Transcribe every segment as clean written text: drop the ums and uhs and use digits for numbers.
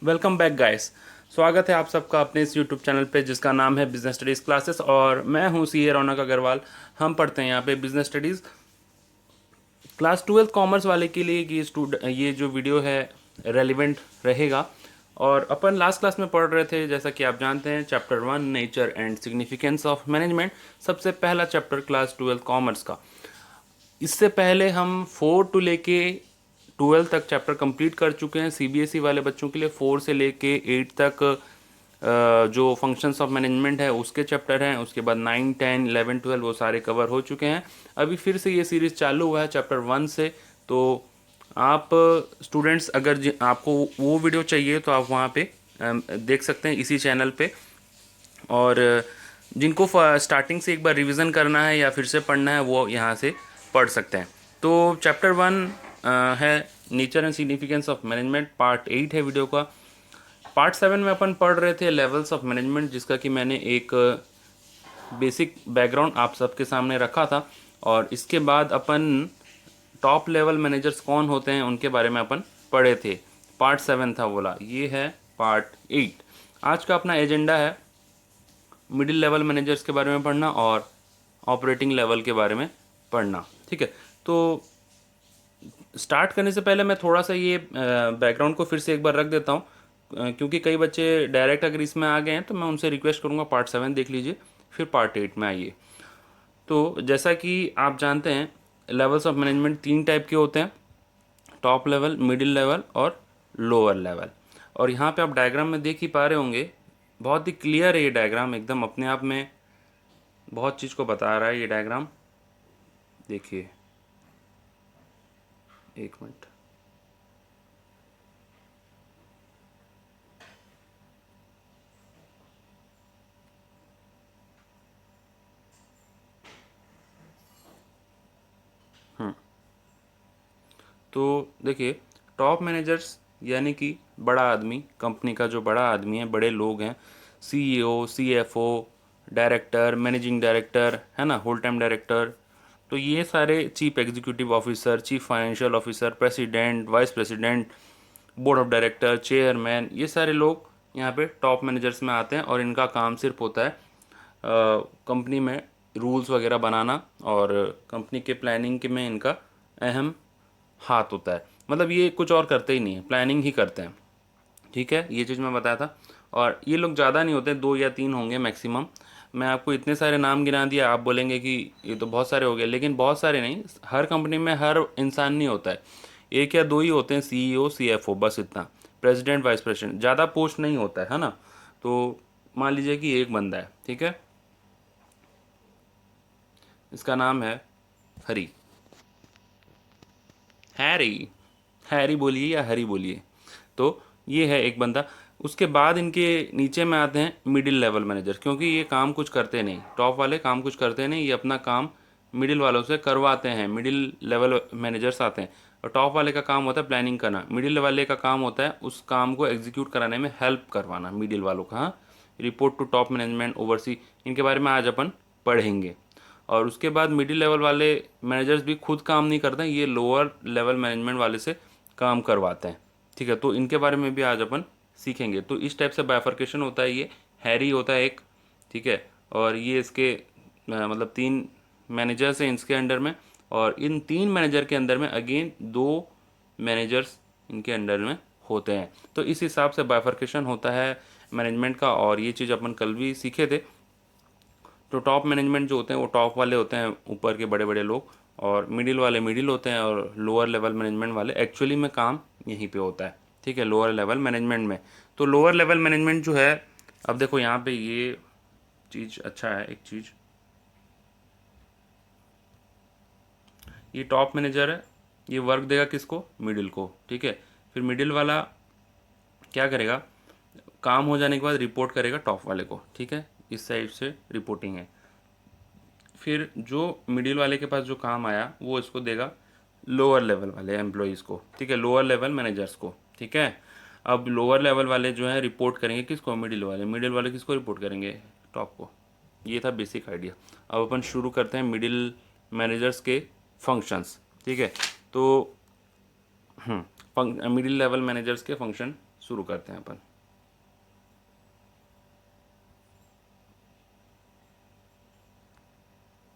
Welcome back guys. स्वागत है आप सबका अपने इस यूट्यूब चैनल पे जिसका नाम है बिजनेस स्टडीज़ क्लासेस और मैं हूं सीए रौनक अग्रवाल। हम पढ़ते हैं यहाँ पे business studies class 12th commerce वाले के लिए कि ये जो वीडियो है रेलिवेंट रहेगा। और अपन लास्ट क्लास में पढ़ रहे थे, जैसा कि आप जानते हैं, chapter 1 nature and significance of management, सबसे पहला चैप्टर क्लास 12th कॉमर्स का। इससे पहले हम 4 टू लेके 12 तक चैप्टर कंप्लीट कर चुके हैं। सीबीएसई वाले बच्चों के लिए 4 से लेके 8 तक जो फंक्शंस ऑफ मैनेजमेंट है उसके चैप्टर हैं। उसके बाद 9, 10, 11, 12 वो सारे कवर हो चुके हैं। अभी फिर से ये सीरीज़ चालू हुआ है चैप्टर 1 से। तो आप स्टूडेंट्स अगर आपको वो वीडियो चाहिए तो आप वहाँ पे देख सकते हैं इसी चैनल पे। और जिनको स्टार्टिंग से एक बार रिवीजन करना है या फिर से पढ़ना है वो यहाँ से पढ़ सकते हैं। तो चैप्टर 1 है nature and significance of management, part 8 है वीडियो का। पार्ट 7 में अपन पढ़ रहे थे लेवल्स ऑफ मैनेजमेंट, जिसका कि मैंने एक बेसिक बैकग्राउंड आप सबके सामने रखा था। और इसके बाद अपन टॉप लेवल मैनेजर्स कौन होते हैं उनके बारे में अपन पढ़े थे। पार्ट 7 था बोला, ये है पार्ट 8। आज का अपना एजेंडा है मिडिल लेवल मैनेजर्स के बारे में पढ़ना और ऑपरेटिंग लेवल के बारे में पढ़ना। ठीक है, तो स्टार्ट करने से पहले मैं थोड़ा सा ये बैकग्राउंड को फिर से एक बार रख देता हूँ, क्योंकि कई बच्चे डायरेक्ट अगर इसमें आ गए हैं तो मैं उनसे रिक्वेस्ट करूँगा पार्ट 7 देख लीजिए, फिर पार्ट 8 में आइए। तो जैसा कि आप जानते हैं लेवल्स ऑफ मैनेजमेंट 3 टाइप के होते हैं, टॉप लेवल, मिडिल लेवल और लोअर लेवल। और यहाँ पे आप डायग्राम में देख ही पा रहे होंगे, बहुत ही क्लियर है ये डायग्राम, एकदम अपने आप में बहुत चीज़ को बता रहा है ये डायग्राम। देखिए, एक मिनट। तो देखिए, टॉप मैनेजर्स यानी कि बड़ा आदमी, कंपनी का जो बड़ा आदमी है, बड़े लोग हैं, CEO, CFO, director, managing director, है ना, होल टाइम डायरेक्टर। तो ये सारे chief executive officer, chief financial officer, president, vice president, board of director, chairman, ये सारे लोग यहाँ पे टॉप मैनेजर्स में आते हैं। और इनका काम सिर्फ होता है कंपनी में रूल्स वगैरह बनाना, और कंपनी के प्लानिंग के में इनका अहम हाथ होता है। मतलब ये कुछ और करते ही नहीं है, प्लानिंग ही करते हैं। ठीक है, ये चीज़ मैं बताया था। और ये लोग ज़्यादा नहीं होते, 2 या 3 होंगे मैक्सिमम। मैं आपको इतने सारे नाम गिना दिया, आप बोलेंगे कि ये तो बहुत सारे हो गए, लेकिन बहुत सारे नहीं, हर कंपनी में हर इंसान नहीं होता है। 1 या 2 ही होते हैं, सीईओ, सीएफओ, बस इतना। प्रेसिडेंट, वाइस प्रेसिडेंट, ज़्यादा पोस्ट नहीं होता है ना। तो मान लीजिए कि एक बंदा है, ठीक है, इसका नाम है हरी। हैरी, हैरी बोलिए या हरी बोलिए। तो ये है एक बंदा। उसके बाद इनके नीचे में आते हैं मिडिल लेवल मैनेजर, क्योंकि ये काम कुछ करते नहीं, टॉप वाले काम कुछ करते नहीं, ये अपना काम मिडिल वालों से करवाते हैं। मिडिल लेवल मैनेजर्स आते हैं और टॉप वाले का काम होता है प्लानिंग करना, मिडिल वाले का काम होता है उस काम को एग्जीक्यूट कराने में हेल्प करवाना मिडिल वालों का। हाँ, report to top management, oversee, इनके बारे में आज अपन पढ़ेंगे। और उसके बाद मिडिल लेवल वाले मैनेजर्स भी खुद काम नहीं करते हैं, ये लोअर लेवल मैनेजमेंट वाले से काम करवाते हैं। ठीक है, तो इनके बारे में भी आज अपन सीखेंगे। तो इस टाइप से बाइफर्केशन होता है। ये हैरी होता है एक, ठीक है, और ये इसके मतलब 3 मैनेजर्स हैं इसके अंडर में, और इन 3 मैनेजर के अंदर में अगेन 2 मैनेजर्स इनके अंडर में होते हैं। तो इस हिसाब से बाइफर्केशन होता है मैनेजमेंट का, और ये चीज़ अपन कल भी सीखे थे। तो टॉप मैनेजमेंट जो होते हैं वो टॉप वाले होते हैं, ऊपर के बड़े बड़े लोग, और मिडिल वाले मिडिल होते हैं, और लोअर लेवल मैनेजमेंट वाले एक्चुअली में काम यहीं पे होता है। ठीक है, लोअर लेवल मैनेजमेंट में। तो लोअर लेवल मैनेजमेंट जो है, अब देखो यहाँ पे ये चीज़ अच्छा है, एक चीज़, ये टॉप मैनेजर है, ये वर्क देगा किसको, मिडिल को। ठीक है, फिर मिडिल वाला क्या करेगा, काम हो जाने के बाद रिपोर्ट करेगा टॉप वाले को। ठीक है, इस साइड से रिपोर्टिंग है। फिर जो मिडिल वाले के पास जो काम आया वो इसको देगा लोअर लेवल वाले एम्प्लॉयज़ को। ठीक है, लोअर लेवल मैनेजर्स को। ठीक है, अब लोअर लेवल वाले जो है रिपोर्ट करेंगे किसको, मिडिल वाले किसको रिपोर्ट करेंगे, टॉप को। ये था बेसिक आइडिया। अब अपन शुरू करते हैं मिडिल मैनेजर्स के फंक्शंस। ठीक है, तो मिडिल लेवल मैनेजर्स के फंक्शन शुरू करते हैं अपन।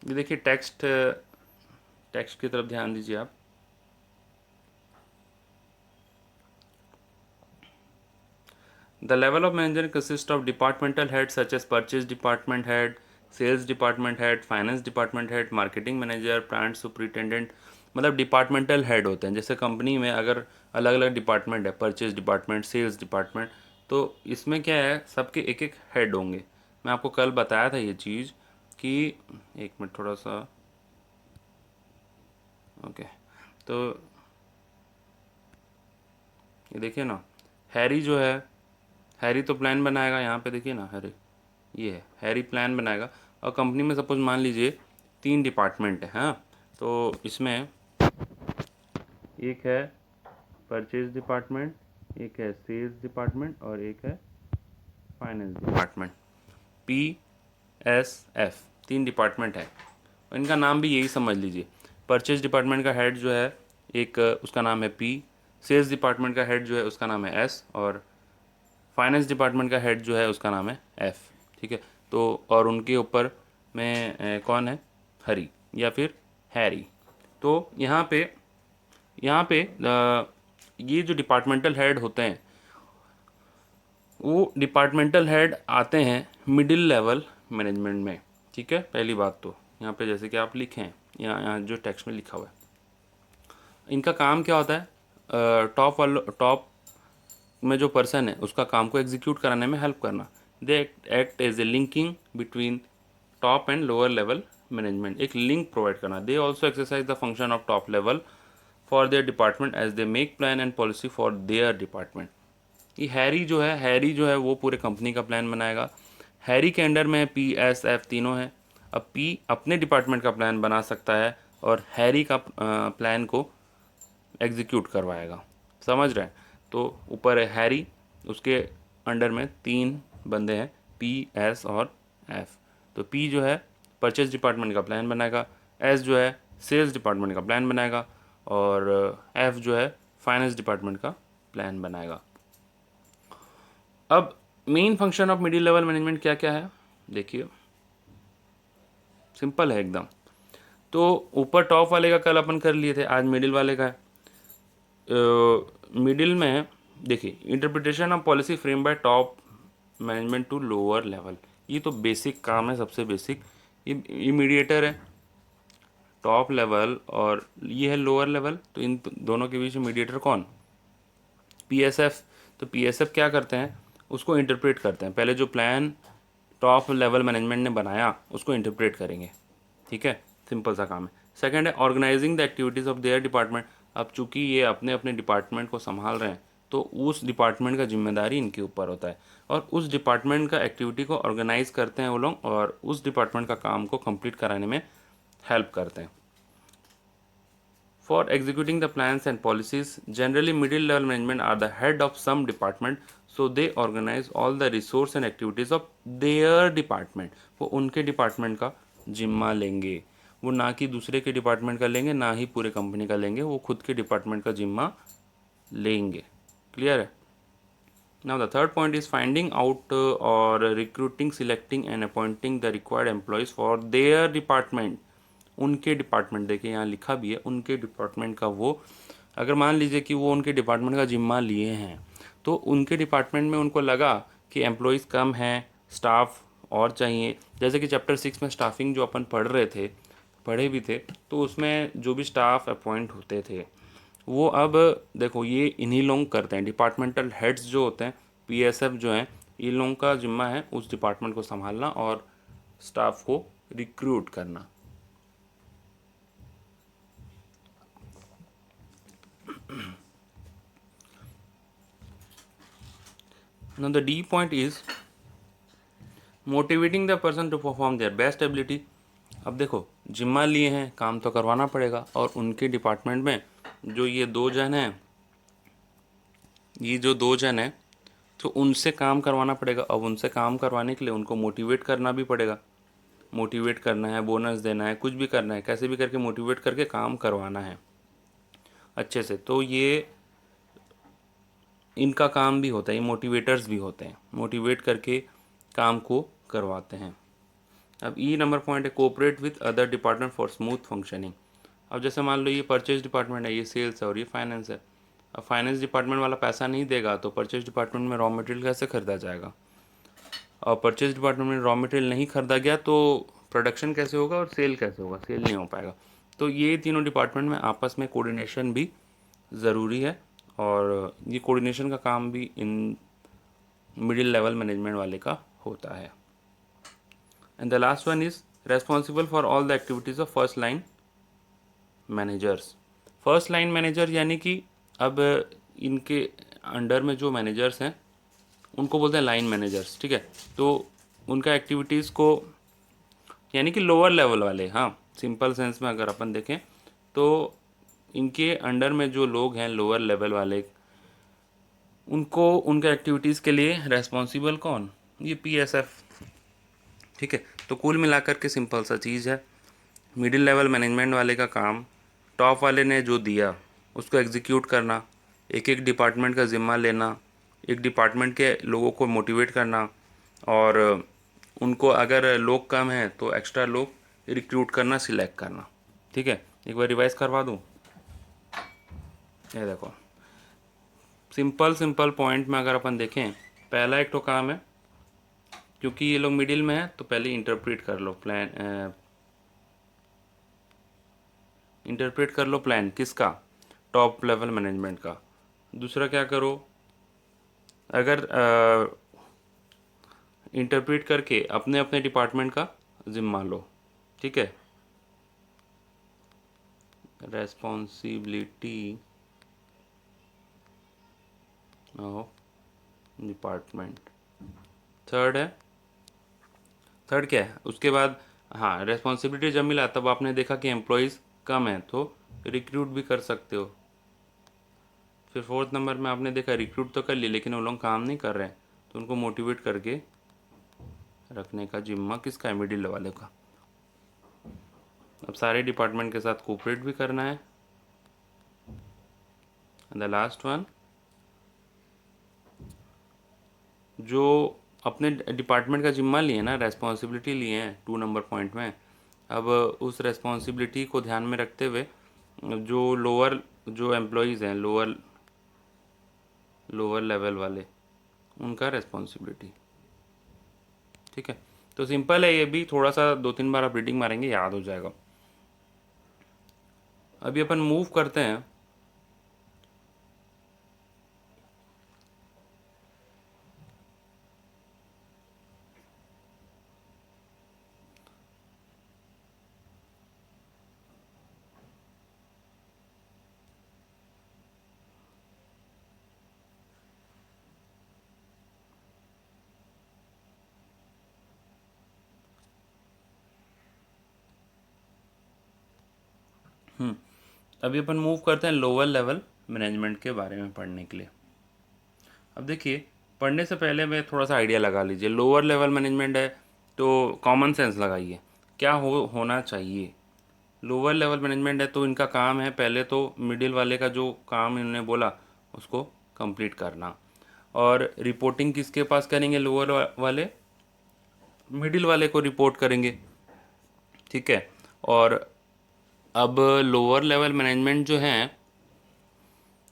ये देखिए टेक्स्ट की तरफ ध्यान दीजिए आप। The level of management consists of departmental heads such as purchase department head, sales department head, finance department head, marketing manager, plant superintendent। मतलब डिपार्टमेंटल हेड होते हैं। जैसे कंपनी में अगर अलग अलग डिपार्टमेंट है, परचेज डिपार्टमेंट, सेल्स डिपार्टमेंट, तो इसमें क्या है, सबके एक एक हेड होंगे। मैं आपको कल बताया था ये चीज़ कि, एक मिनट थोड़ा सा, ओके, तो ये देखिए ना, हैरी जो है, हैरी तो प्लान बनाएगा। यहाँ पे देखिए ना, हैरी, ये है हैरी प्लान बनाएगा। और कंपनी में सपोज मान लीजिए 3 डिपार्टमेंट है, हाँ, तो इसमें एक है परचेज डिपार्टमेंट, एक है सेल्स डिपार्टमेंट और एक है फाइनेंस डिपार्टमेंट। PSF 3 डिपार्टमेंट है, और इनका नाम भी यही समझ लीजिए। परचेज डिपार्टमेंट का हेड जो है, एक उसका नाम है P, सेल्स डिपार्टमेंट का हेड जो है उसका नाम है S, और फाइनेंस डिपार्टमेंट का हेड जो है उसका नाम है F। ठीक है, तो और उनके ऊपर में कौन है, हरी या फिर हैरी। तो यहाँ पे ये जो डिपार्टमेंटल हेड होते हैं, वो डिपार्टमेंटल हेड आते हैं मिडिल लेवल मैनेजमेंट में। ठीक है, पहली बात तो यहाँ पे जैसे कि आप लिखें, यहाँ जो टेक्स्ट में लिखा हुआ है, इनका काम क्या होता है, टॉप में जो पर्सन है उसका काम को एग्जीक्यूट कराने में हेल्प करना। They act as a linking between top and lower level management, एक लिंक प्रोवाइड करना। They also exercise the function of top level for their department as they make plan and policy for their department. ये हैरी जो है वो पूरे company का plan बनाएगा। हैरी के अंडर में PSF तीनों है। अब P अपने डिपार्टमेंट का प्लान बना सकता है और हैरी का प्लान को एग्जीक्यूट करवाएगा। समझ रहे हैं? तो ऊपर है हैरी, उसके अंडर में 3 बंदे हैं, PS और F। तो P जो है परचेज डिपार्टमेंट का प्लान बनाएगा, S जो है सेल्स डिपार्टमेंट का प्लान बनाएगा, और F जो है फाइनेंस डिपार्टमेंट का प्लान बनाएगा। अब main function of middle level management क्या क्या है, देखिए, सिंपल है एकदम। तो ऊपर टॉप वाले का कल अपन कर लिए थे, आज मिडिल वाले का है। मिडिल में देखिए, interpretation of policy frame by top management to lower level. ये तो बेसिक काम है, सबसे बेसिक। ये मीडिएटर है, टॉप लेवल और ये है लोअर लेवल, तो इन दोनों के बीच में मीडिएटर कौन, PSF। तो PSF क्या करते हैं, उसको इंटरप्रेट करते हैं। पहले जो प्लान टॉप लेवल मैनेजमेंट ने बनाया उसको इंटरप्रेट करेंगे। ठीक है, सिंपल सा काम है। सेकंड है organising the activities of their department. अब चूंकि ये अपने अपने डिपार्टमेंट को संभाल रहे हैं, तो उस डिपार्टमेंट का जिम्मेदारी इनके ऊपर होता है, और उस डिपार्टमेंट का एक्टिविटी को ऑर्गेनाइज करते हैं वो लोग, और उस डिपार्टमेंट का काम को कंप्लीट कराने में हेल्प करते हैं। For executing the plans and policies, generally middle level management are the head of some department, so they organize all the resource and activities of their department। वो उनके डिपार्टमेंट का जिम्मा लेंगे, वो ना कि दूसरे के डिपार्टमेंट का लेंगे, ना ही पूरे कंपनी का लेंगे, वो खुद के डिपार्टमेंट का जिम्मा लेंगे। क्लियर है? Now the third point is finding out or recruiting, selecting and appointing the required employees for their department। उनके डिपार्टमेंट, देखिए यहाँ लिखा भी है उनके डिपार्टमेंट का। वो अगर मान लीजिए कि वो उनके डिपार्टमेंट का जिम्मा लिए हैं, तो उनके डिपार्टमेंट में उनको लगा कि एम्प्लॉयज़ कम हैं, स्टाफ और चाहिए। जैसे कि चैप्टर 6 में स्टाफिंग जो अपन पढ़े भी थे, तो उसमें जो भी स्टाफ अपॉइंट होते थे, वो अब देखो ये इन्हीं लोग करते हैं। डिपार्टमेंटल हेड्स जो होते हैं, PSF जो हैं, इन लोगों का जिम्मा है उस डिपार्टमेंट को संभालना और स्टाफ को रिक्रूट करना। Now the D point is motivating the person to perform their best ability। अब देखो जिम्मा लिए हैं, काम तो करवाना पड़ेगा, और उनके डिपार्टमेंट में जो ये दो जन हैं, तो उनसे काम करवाना पड़ेगा। अब उनसे काम करवाने के लिए उनको मोटिवेट करना भी पड़ेगा। मोटिवेट करना है, बोनस देना है, कुछ भी करना है, कैसे भी करके मोटिवेट करके काम करवाना है अच्छे से। तो ये इनका काम भी होता है, ये मोटिवेटर्स भी होते हैं, मोटिवेट करके काम को करवाते हैं। अब ई नंबर पॉइंट है cooperate with other department for smooth functioning. अब जैसे मान लो ये परचेज डिपार्टमेंट है, ये सेल्स है और ये फाइनेंस है। अब फाइनेंस डिपार्टमेंट वाला पैसा नहीं देगा तो परचेज डिपार्टमेंट में रॉ मटेरियल कैसे खरीदा जाएगा, और परचेज डिपार्टमेंट में रॉ मटेरियल नहीं खरीदा गया तो प्रोडक्शन कैसे होगा और सेल कैसे होगा, सेल नहीं हो पाएगा। तो ये तीनों डिपार्टमेंट में आपस में कोऑर्डिनेशन भी ज़रूरी है, और ये कोऑर्डिनेशन का काम भी इन मिडिल लेवल मैनेजमेंट वाले का होता है। And the last one is responsible for all the activities of first line managers. First line manager यानी कि अब इनके अंडर में जो मैनेजर्स हैं उनको बोलते हैं लाइन मैनेजर्स, ठीक है। तो उनका एक्टिविटीज़ को यानी कि लोअर लेवल वाले, हाँ सिंपल सेंस में अगर अपन देखें तो इनके अंडर में जो लोग हैं लोअर लेवल वाले, उनको उनके एक्टिविटीज़ के लिए रेस्पॉन्सिबल कौन, ये PSF, ठीक है। तो कुल मिलाकर के सिंपल सा चीज़ है, मिडिल लेवल मैनेजमेंट वाले का काम टॉप वाले ने जो दिया उसको एग्जीक्यूट करना, एक एक डिपार्टमेंट का ज़िम्मा लेना, एक डिपार्टमेंट के लोगों को मोटिवेट करना, और उनको अगर लोग कम हैं तो एक्स्ट्रा लोग रिक्रूट करना, सिलेक्ट करना, ठीक है। एक बार रिवाइज करवा दूँ, ये देखो सिंपल सिंपल पॉइंट में अगर अपन देखें, पहला एक तो काम है, क्योंकि ये लोग मिडिल में है तो पहले इंटरप्रेट कर लो प्लान, इंटरप्रेट कर लो प्लान किसका, टॉप लेवल मैनेजमेंट का। दूसरा क्या करो, अगर इंटरप्रेट करके अपने अपने डिपार्टमेंट का जिम्मा लो, ठीक है। रेस्पॉन्सिबिलिटी ऑफ डिपार्टमेंट, थर्ड है, थर्ड क्या है उसके बाद, हाँ रेस्पॉन्सिबिलिटी जब मिला तब आपने देखा कि एम्प्लॉयज़ कम है तो रिक्रूट भी कर सकते हो। फिर फोर्थ नंबर में आपने देखा रिक्रूट तो कर लिए लेकिन वो लोग काम नहीं कर रहे हैं तो उनको मोटिवेट करके रखने का जिम्मा किसका है, मिडिल वाले का। अब सारे डिपार्टमेंट के साथ कोऑपरेट भी करना है। द लास्ट वन, जो अपने डिपार्टमेंट का जिम्मा लिए ना, रेस्पॉन्सिबिलिटी लिए हैं 2 नंबर पॉइंट में, अब उस रेस्पॉन्सिबिलिटी को ध्यान में रखते हुए जो लोअर जो एम्प्लॉयज़ हैं लोअर लेवल वाले, उनका रेस्पॉन्सिबिलिटी, ठीक है। तो सिंपल है, ये भी थोड़ा सा 2-3 बार आप रीडिंग मारेंगे याद हो जाएगा। अभी अपन मूव करते हैं, अभी अपन मूव करते हैं लोअर लेवल मैनेजमेंट के बारे में पढ़ने के लिए। अब देखिए, पढ़ने से पहले मैं थोड़ा सा आइडिया लगा लीजिए। लोअर लेवल मैनेजमेंट है तो कॉमन सेंस लगाइए, क्या होना चाहिए। लोअर लेवल मैनेजमेंट है तो इनका काम है पहले तो मिडिल वाले का जो काम इन्होंने बोला उसको कंप्लीट करना, और रिपोर्टिंग किसके पास करेंगे, लोअर वाले मिडिल वाले को रिपोर्ट करेंगे, ठीक है। और अब लोअर लेवल मैनेजमेंट जो हैं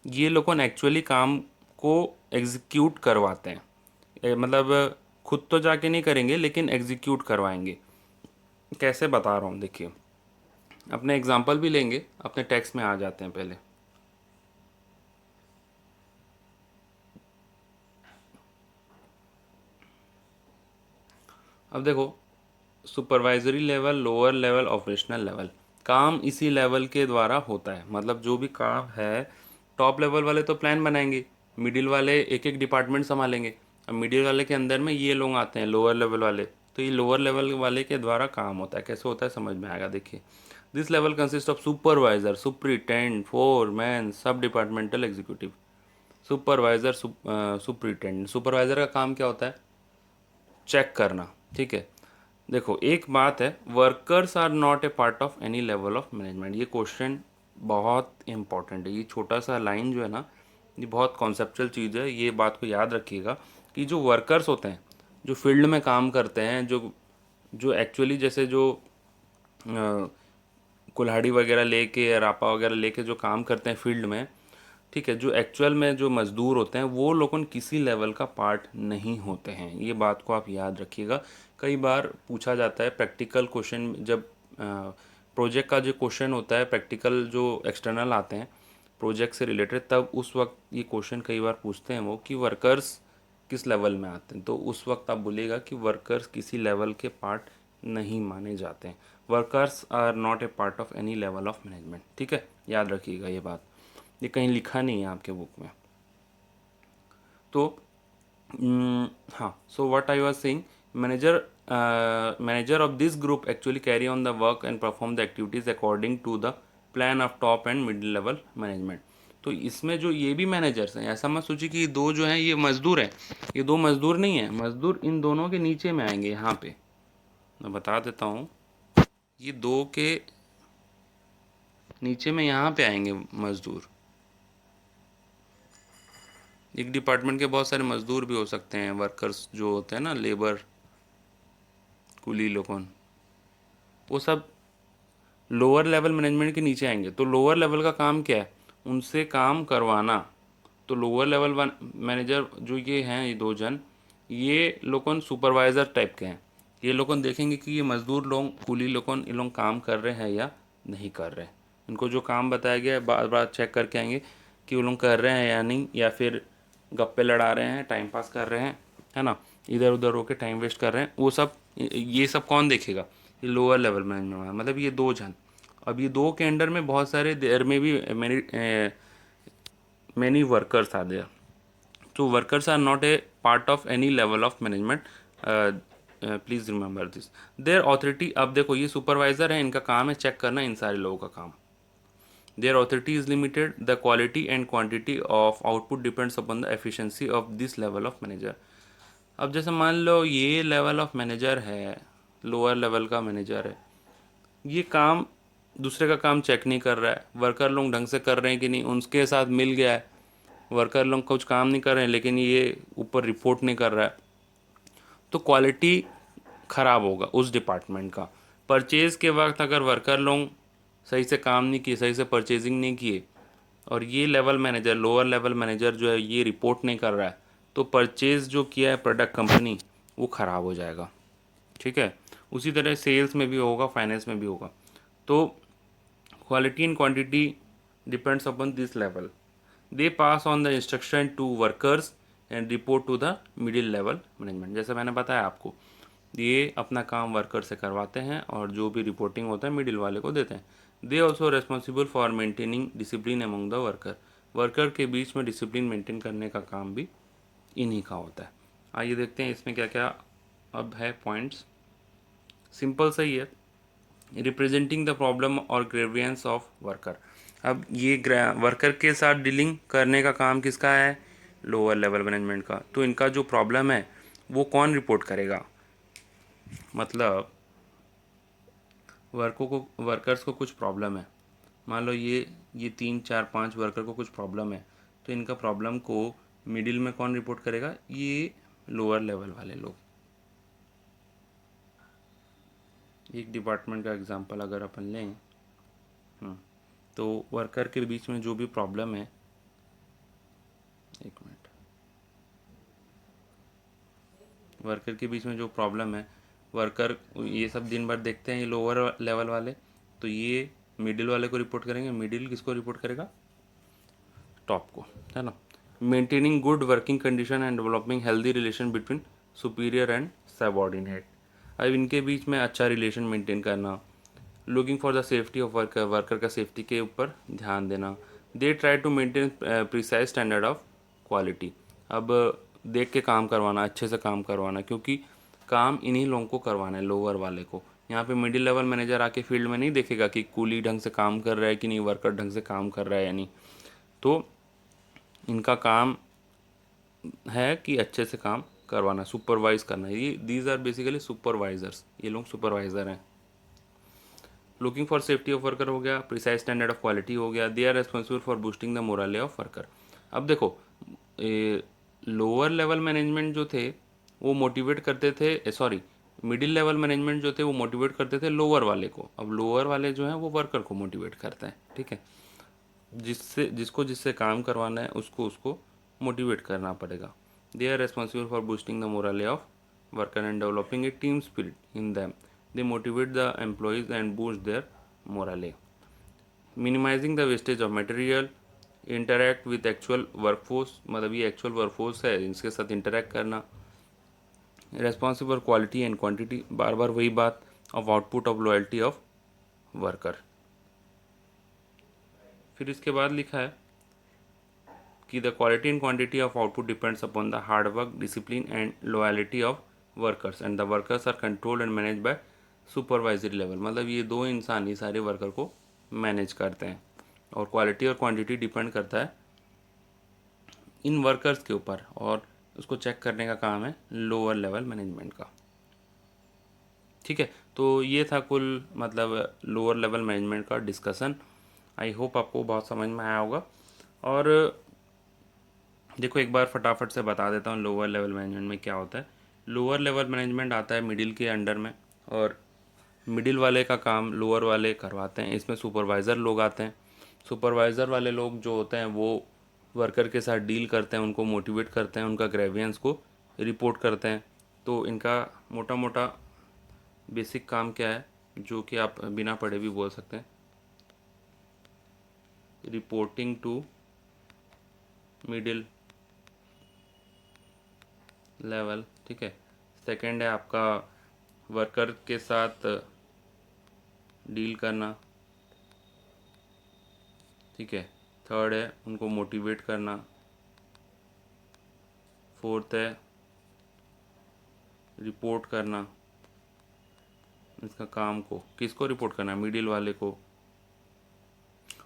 ये लोगों ने एक्चुअली काम को एग्जीक्यूट करवाते हैं, मतलब खुद तो जाके नहीं करेंगे लेकिन एग्जीक्यूट करवाएंगे। कैसे बता रहा हूँ देखिए, अपने एग्जांपल भी लेंगे, अपने टेक्स्ट में आ जाते हैं पहले। अब देखो, supervisory level, lower level, operational level, काम इसी लेवल के द्वारा होता है। मतलब जो भी काम है, टॉप लेवल वाले तो प्लान बनाएंगे, मिडिल वाले एक एक डिपार्टमेंट संभालेंगे, अब मिडिल वाले के अंदर में ये लोग आते हैं लोअर लेवल वाले, तो ये लोअर लेवल वाले के द्वारा काम होता है। कैसे होता है समझ में आएगा, देखिए। This level consist of supervisor, superintendent, foreman, sub departmental executive. Supervisor, superintendent, supervisor का काम क्या होता है, चेक करना, ठीक है। देखो एक बात है, workers are not a part of any level of management, ये क्वेश्चन बहुत इंपॉर्टेंट है। ये छोटा सा लाइन जो है ना, ये बहुत कॉन्सेप्चुअल चीज़ है, ये बात को याद रखिएगा कि जो वर्कर्स होते हैं, जो फील्ड में काम करते हैं, जो जो एक्चुअली जैसे जो कुल्हाड़ी वगैरह लेके या रापा वगैरह लेके जो काम करते हैं फील्ड में, ठीक है, जो एक्चुअल में जो मज़दूर होते हैं वो लोगों किसी लेवल का पार्ट नहीं होते हैं। ये बात को आप याद रखिएगा। कई बार पूछा जाता है प्रैक्टिकल क्वेश्चन, जब प्रोजेक्ट का जो क्वेश्चन होता है, प्रैक्टिकल जो एक्सटर्नल आते हैं प्रोजेक्ट से रिलेटेड, तब उस वक्त ये क्वेश्चन कई बार पूछते हैं वो कि वर्कर्स किस लेवल में आते हैं। तो उस वक्त आप बोलिएगा कि वर्कर्स किसी लेवल के पार्ट नहीं माने जाते हैं। Workers are not a part of any level of management, ठीक है, याद रखिएगा ये बात। ये कहीं लिखा नहीं है आपके बुक में। तो हाँ, so what I was saying, manager of this group actually carry on the work and perform the activities according to the plan of top and middle level management. तो इसमें जो ये भी मैनेजर्स हैं, ऐसा मत सोचिए कि ये दो जो हैं ये मजदूर हैं। ये दो मजदूर नहीं हैं, मजदूर इन दोनों के नीचे में आएंगे। यहाँ पे मैं बता देता हूँ, ये दो के नीचे में यहाँ पे आएंगे मजदूर। एक डिपार्टमेंट के बहुत सारे मजदूर भी हो सकते हैं, वर्कर्स जो होते हैं ना, लेबर, कुली लोगों, वो सब लोअर लेवल मैनेजमेंट के नीचे आएंगे। तो लोअर लेवल का काम क्या है? उनसे काम करवाना। तो लोअर लेवल मैनेजर जो ये हैं, ये दो जन, ये लोगों सुपरवाइज़र टाइप के हैं। ये लोगों देखेंगे कि ये मज़दूर लोग, कुली लोगों, ये लोग काम कर रहे हैं या नहीं कर रहे हैं। इनको जो काम बताया गया है बार बार चेक करके आएंगे कि वो लोग कर रहे हैं या नहीं, या फिर गप्पे लड़ा रहे हैं, टाइम पास कर रहे हैं, है ना, इधर उधर होके टाइम वेस्ट कर रहे हैं। वो सब, ये सब कौन देखेगा? ये लोअर लेवल मैनेजमेंट, मतलब ये दो जन। अब ये दो के अंडर में बहुत सारे, देयर में भी many workers are there. So workers are not a part of any level of management. Please remember this. Their authority, अब देखो ये सुपरवाइज़र है, इनका काम है चेक करना इन सारे लोगों का काम। Their authority is limited, the quality and quantity of output depends upon the efficiency of this level of manager. अब जैसे मान लो ये लेवल ऑफ मैनेजर है, लोअर लेवल का मैनेजर है, ये काम दूसरे का काम चेक नहीं कर रहा है, वर्कर लोग ढंग से कर रहे हैं कि नहीं, उनके साथ मिल गया है, वर्कर लोग कुछ काम नहीं कर रहे हैं लेकिन ये ऊपर रिपोर्ट नहीं कर रहा है, तो क्वालिटी ख़राब होगा उस डिपार्टमेंट का। परचेज़ के वक्त अगर वर्कर लोग सही से काम नहीं किए, सही से परचेजिंग नहीं किए, और ये level manager, lower level manager जो है ये रिपोर्ट नहीं कर रहा है, तो परचेज़ जो किया है प्रोडक्ट कंपनी, वो ख़राब हो जाएगा, ठीक है। उसी तरह सेल्स में भी होगा, फाइनेंस में भी होगा। तो quality and quantity depends upon this level. They pass on the instruction to workers and report to the middle level management. जैसे मैंने बताया आपको, ये अपना काम वर्कर से करवाते हैं और जो भी रिपोर्टिंग होता है मिडिल वाले को देते हैं। They also responsible for maintaining discipline among the worker. Worker के बीच में डिसिप्लिन मेंटेन करने का काम भी इन्हीं का होता है। आइए देखते हैं इसमें क्या क्या अब है पॉइंट्स। सिंपल सही है, रिप्रेजेंटिंग द प्रॉब्लम और ग्रेवियंस ऑफ वर्कर। अब ये वर्कर के साथ डीलिंग करने का काम किसका है? लोअर लेवल मैनेजमेंट का। तो इनका जो प्रॉब्लम है वो कौन रिपोर्ट करेगा? मतलब वर्कर्स को कुछ प्रॉब्लम है, मान लो ये 3 4 5 वर्कर को कुछ प्रॉब्लम है, तो इनका प्रॉब्लम को मिडिल में कौन रिपोर्ट करेगा? ये लोअर लेवल वाले लोग। एक डिपार्टमेंट का एग्जांपल अगर अपन लें, तो वर्कर के बीच में जो भी प्रॉब्लम है, एक मिनट, वर्कर के बीच में जो प्रॉब्लम है, वर्कर ये सब दिन भर देखते हैं ये लोअर लेवल वाले, तो ये मिडिल वाले को रिपोर्ट करेंगे। मिडिल किसको रिपोर्ट करेगा? टॉप को, है ना। Maintaining good working condition and developing healthy relation between superior and subordinate. अब इनके बीच में अच्छा रिलेशन मेंटेन करना। Looking for the safety of worker, worker का सेफ्टी के ऊपर ध्यान देना। They try to maintain precise standard of quality. अब देख के काम करवाना, अच्छे से काम करवाना, क्योंकि काम इन्हीं लोगों को करवाना है, लोअर वाले को। यहाँ पे मिडिल लेवल मैनेजर आके फील्ड में नहीं देखेगा कि कूली ढंग से काम कर रहा है कि नहीं, वर्कर ढंग से काम कर रहा है या नहीं। तो इनका काम है कि अच्छे से काम करवाना, सुपरवाइज करना। ये दीज आर बेसिकली सुपरवाइजर्स, ये लोग सुपरवाइज़र हैं। Looking for safety of worker हो गया, प्रिसाइज स्टैंडर्ड ऑफ क्वालिटी हो गया। They are responsible for boosting the morale of worker. अब देखो, लोअर लेवल मैनेजमेंट जो थे वो मोटिवेट करते थे, सॉरी, मिडिल लेवल मैनेजमेंट जो थे वो मोटिवेट करते थे लोअर वाले को। अब लोअर वाले जो हैं वो वर्कर को मोटिवेट करते हैं, ठीक है। जिससे काम करवाना है उसको उसको मोटिवेट करना पड़ेगा। They are responsible for boosting the morale of worker and developing a team spirit in them. They motivate the employees and boost their morale. Minimising the wastage of material, interact with actual workforce, मतलब ये actual workforce है इनके साथ interact करना। Responsible quality and quantity, बार बार वही बात, of output of loyalty of worker. फिर इसके बाद लिखा है कि the quality and quantity of output depends upon the hard work, discipline and loyalty of workers and the workers are controlled and manage by supervisory level. मतलब ये दो इंसान ही सारे वर्कर को मैनेज करते हैं, और क्वालिटी और क्वांटिटी डिपेंड करता है इन वर्कर्स के ऊपर, और उसको चेक करने का काम है लोअर लेवल मैनेजमेंट का, ठीक है। तो ये था कुल मतलब लोअर लेवल मैनेजमेंट का डिस्कशन। आई होप आपको बहुत समझ में आया होगा। और देखो एक बार फटाफट से बता देता हूँ लोअर लेवल मैनेजमेंट में क्या होता है। लोअर लेवल मैनेजमेंट आता है मिडिल के अंडर में, और मिडिल वाले का काम लोअर वाले करवाते हैं। इसमें सुपरवाइज़र लोग आते हैं। सुपरवाइज़र वाले लोग जो होते हैं वो वर्कर के साथ डील करते हैं, उनको मोटिवेट करते हैं, उनका ग्रेवियंस को रिपोर्ट करते हैं। तो इनका मोटा मोटा बेसिक काम क्या है, जो कि आप बिना पढ़े भी बोल सकते हैं, रिपोर्टिंग टू मिडिल लेवल, ठीक है। सेकंड है आपका वर्कर के साथ डील करना, ठीक है। थर्ड है उनको मोटिवेट करना। फोर्थ है रिपोर्ट करना, इसका काम को किसको रिपोर्ट करना, मिडिल वाले को।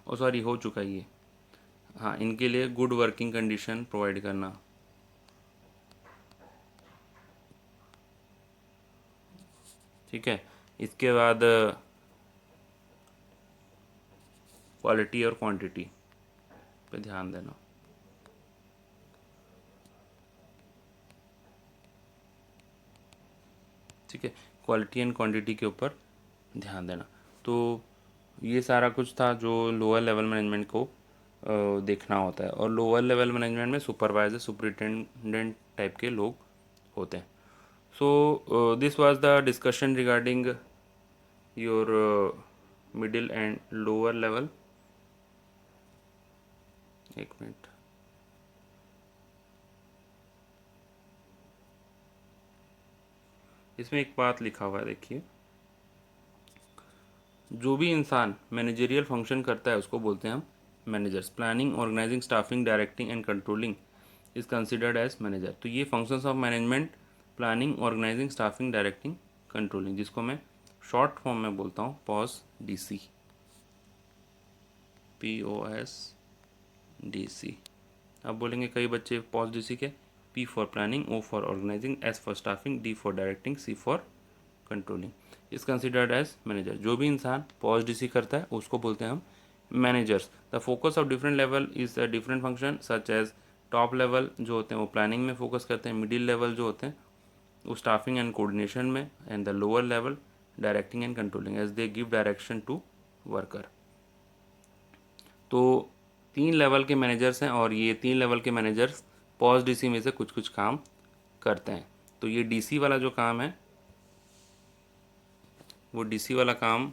ओ सॉरी, हो चुका है ये। हाँ, इनके लिए गुड वर्किंग कंडीशन प्रोवाइड करना, ठीक है। इसके बाद क्वालिटी और क्वांटिटी पे ध्यान देना, ठीक है। क्वालिटी एंड क्वांटिटी के ऊपर ध्यान देना। तो ये सारा कुछ था जो लोअर लेवल मैनेजमेंट को देखना होता है। और लोअर लेवल मैनेजमेंट में सुपरवाइजर, सुपरिटेंडेंट टाइप के लोग होते हैं। So this was the discussion regarding your middle and lower level. एक मिनट, इसमें एक बात लिखा हुआ है, देखिए। जो भी इंसान मैनेजरियल फंक्शन करता है उसको बोलते हैं हम managers. Planning, organising, staffing, directing and controlling is considered as manager. तो ये functions of management, planning, organising, staffing, directing, controlling, जिसको मैं शॉर्ट फॉर्म में बोलता हूँ पॉस DC, POS DC। अब बोलेंगे कई बच्चे पॉस DC के, P for planning, O for organising, S for staffing, D for directing, C for controlling is considered as manager. जो भी इंसान पॉज DC करता है उसको बोलते हैं हम managers. The focus of different level is a different function such as top level जो होते हैं वो प्लानिंग में फोकस करते हैं, मिडिल लेवल जो होते हैं वो स्टाफिंग एंड कोऑर्डिनेशन में, and the lower level directing and controlling as they give direction to worker. तो 3 लेवल के मैनेजर्स हैं, और ये 3 लेवल के मैनेजर्स पॉज DC में से कुछ कुछ काम करते हैं। तो ये DC वाला जो काम है वो DC वाला काम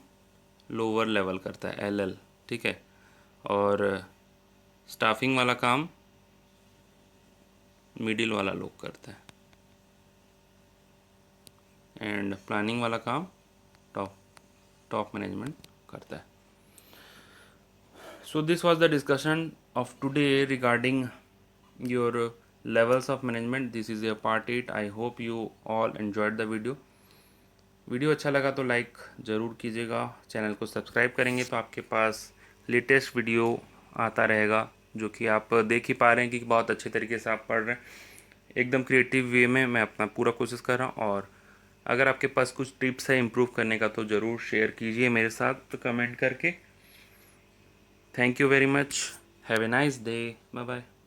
लोअर लेवल करता है, LL, ठीक है। और स्टाफिंग वाला काम मिडिल वाला लोग करता है, एंड प्लानिंग वाला काम टॉप टॉप मैनेजमेंट करता है। So this was the discussion of today regarding your levels of management. This is your part 8. I hope you all enjoyed the video. Video अच्छा लगा तो लाइक ज़रूर कीजिएगा। चैनल को सब्सक्राइब करेंगे तो आपके पास लेटेस्ट वीडियो आता रहेगा, जो कि आप देख ही पा रहे हैं कि बहुत अच्छे तरीके से आप पढ़ रहे हैं। एकदम क्रिएटिव वे में मैं अपना पूरा कोशिश कर रहा हूँ। और अगर आपके पास कुछ टिप्स है इम्प्रूव करने का तो ज़रूर शेयर कीजिए मेरे साथ कमेंट करके। Thank you very much. Have a nice day. Bye bye.